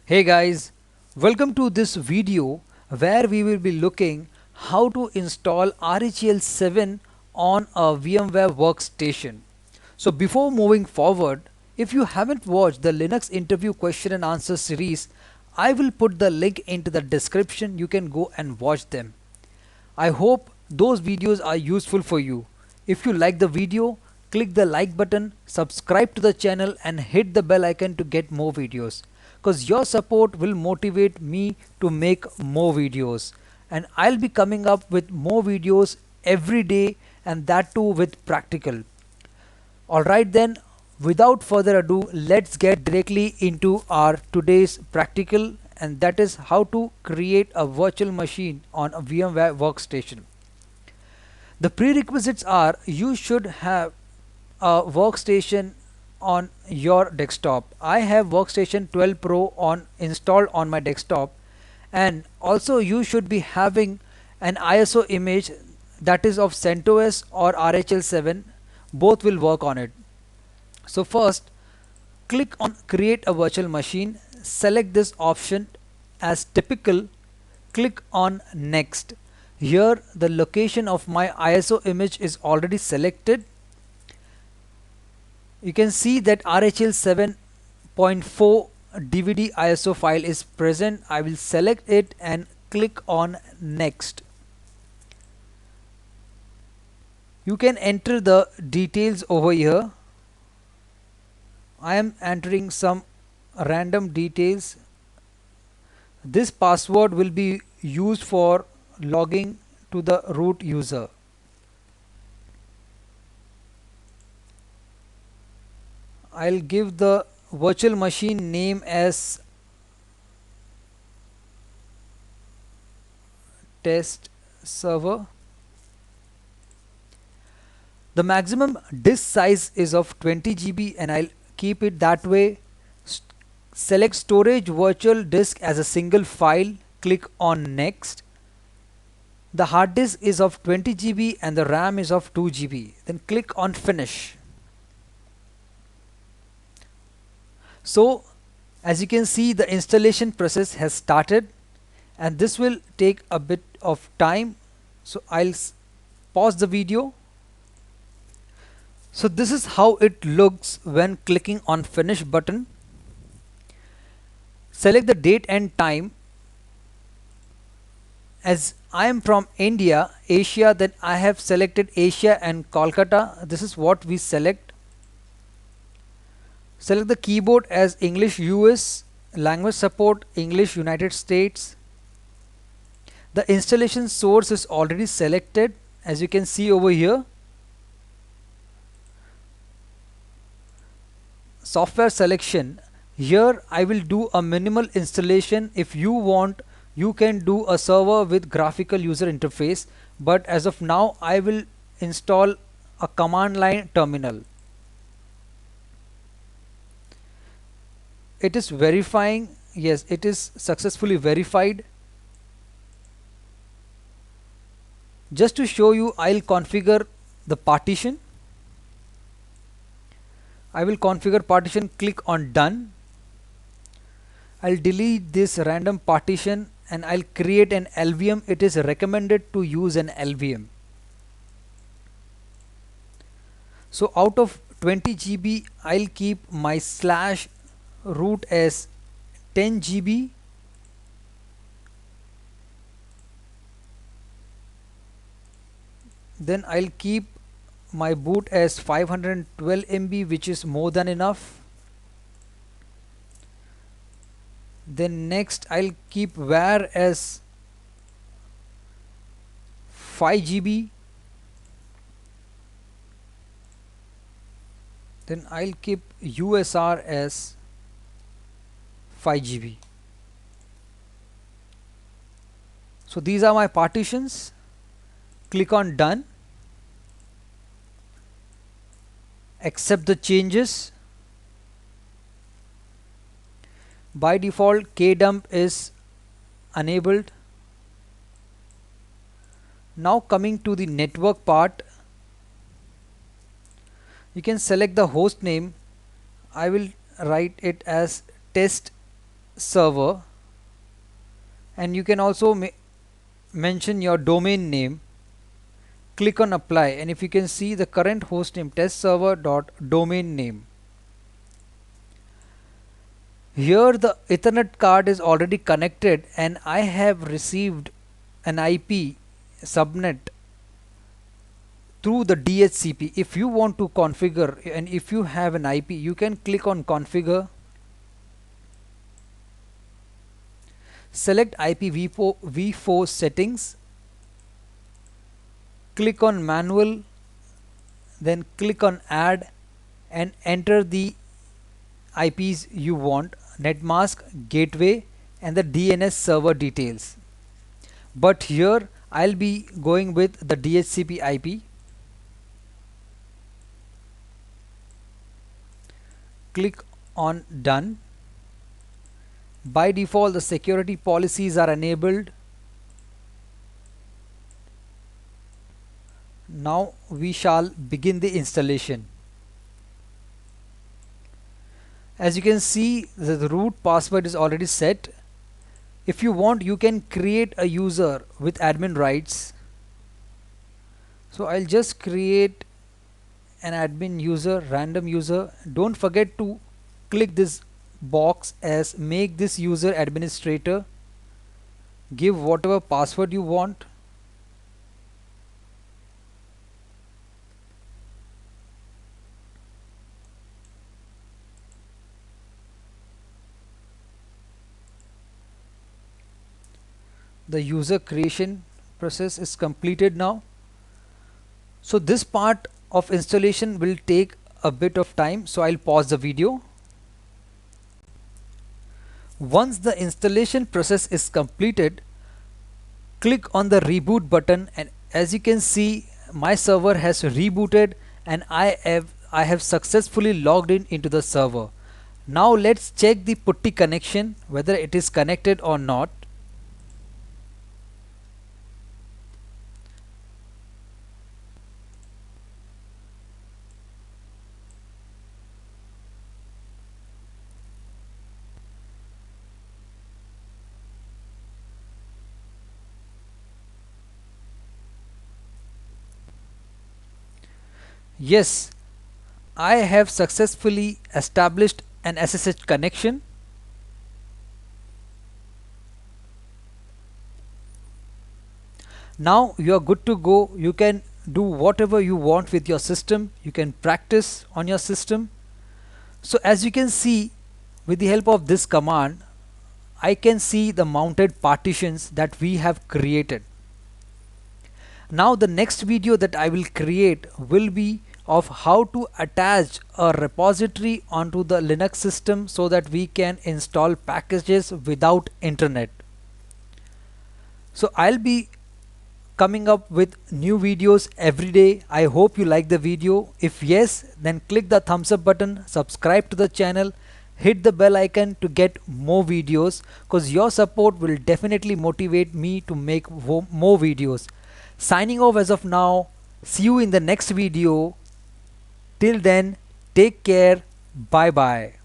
Hey guys, welcome to this video where we will be looking how to install RHEL 7 on a VMware workstation. So before moving forward, if you haven't watched the Linux interview question and answer series, I will put the link into the description. You can go and watch them. I hope those videos are useful for you. If you like the video, click the like button, subscribe to the channel and hit the bell icon to get more videos. Because your support will motivate me to make more videos. And I'll be coming up with more videos every day, and that too with practical. Alright then, without further ado, let's get directly into our today's practical, and that is how to create a virtual machine on a VMware workstation. The prerequisites are you should have a workstation on your desktop. I have workstation 12 Pro on installed on my desktop, and also you should be having an ISO image that is of CentOS or RHEL 7. Both will work on it. So first, click on create a virtual machine, select this option as typical, click on next. Here the location of my ISO image is already selected. You can see that RHEL 7.4 DVD ISO file is present. I will select it and click on next. You can enter the details over here. I am entering some random details. This password will be used for logging to the root user. I'll give the virtual machine name as test server. The maximum disk size is of 20 GB and I'll keep it that way. Select storage virtual disk as a single file, click on next. The hard disk is of 20 GB and the RAM is of 2 GB. Then click on finish. So as you can see, the installation process has started and this will take a bit of time. So I'll pause the video. So this is how it looks when clicking on finish button. Select the date and time. As I am from India, Asia, then I have selected Asia and Kolkata. This is what we select. Select the keyboard as English US, language support English United States. The installation source is already selected, as you can see over here. Software selection. Here I will do a minimal installation. If you want, you can do a server with graphical user interface, but as of now I will install a command line terminal. It is verifying. Yes, it is successfully verified. Just to show you, I'll configure the partition. I will configure partition, click on done. I'll delete this random partition and I'll create an LVM. It is recommended to use an LVM. So out of 20 GB, I'll keep my slash root as 10 GB. Then I'll keep my boot as 512 MB, which is more than enough. Then next I'll keep var as 5 GB. Then I'll keep USR as 5 GB. So these are my partitions. Click on done. Accept the changes. By default, kdump is enabled. Now coming to the network part, you can select the host name. I will write it as test server, and you can also mention your domain name. Click on apply, and if you can see the current host name, test server dot domain name. Here the Ethernet card is already connected and I have received an IP subnet through the DHCP. If you want to configure, and if you have an IP, you can click on configure, select IPv4 settings, click on manual, then click on add and enter the IPs you want, netmask, gateway and the DNS server details. But here I'll be going with the DHCP IP. Click on done. By default the security policies are enabled. Now we shall begin the installation. As you can see, the root password is already set. If you want, you can create a user with admin rights. So I'll just create an admin user, random user. Don't forget to click this box as make this user administrator. Give whatever password you want. The user creation process is completed now. So this part of installation will take a bit of time, so I'll pause the video. Once the installation process is completed, click on the reboot button, and as you can see, my server has rebooted and I have successfully logged into the server. Now let's check the putty connection, whether it is connected or not. Yes, I have successfully established an SSH connection. Now you are good to go. You can do whatever you want with your system. You can practice on your system. So as you can see, with the help of this command, I can see the mounted partitions that we have created. Now the next video that I will create will be of how to attach a repository onto the Linux system so that we can install packages without internet. So I'll be coming up with new videos every day. I hope you like the video. If yes, then click the thumbs up button, subscribe to the channel, hit the bell icon to get more videos, because your support will definitely motivate me to make more videos. Signing off as of now. See you in the next video. Till then, take care. Bye bye.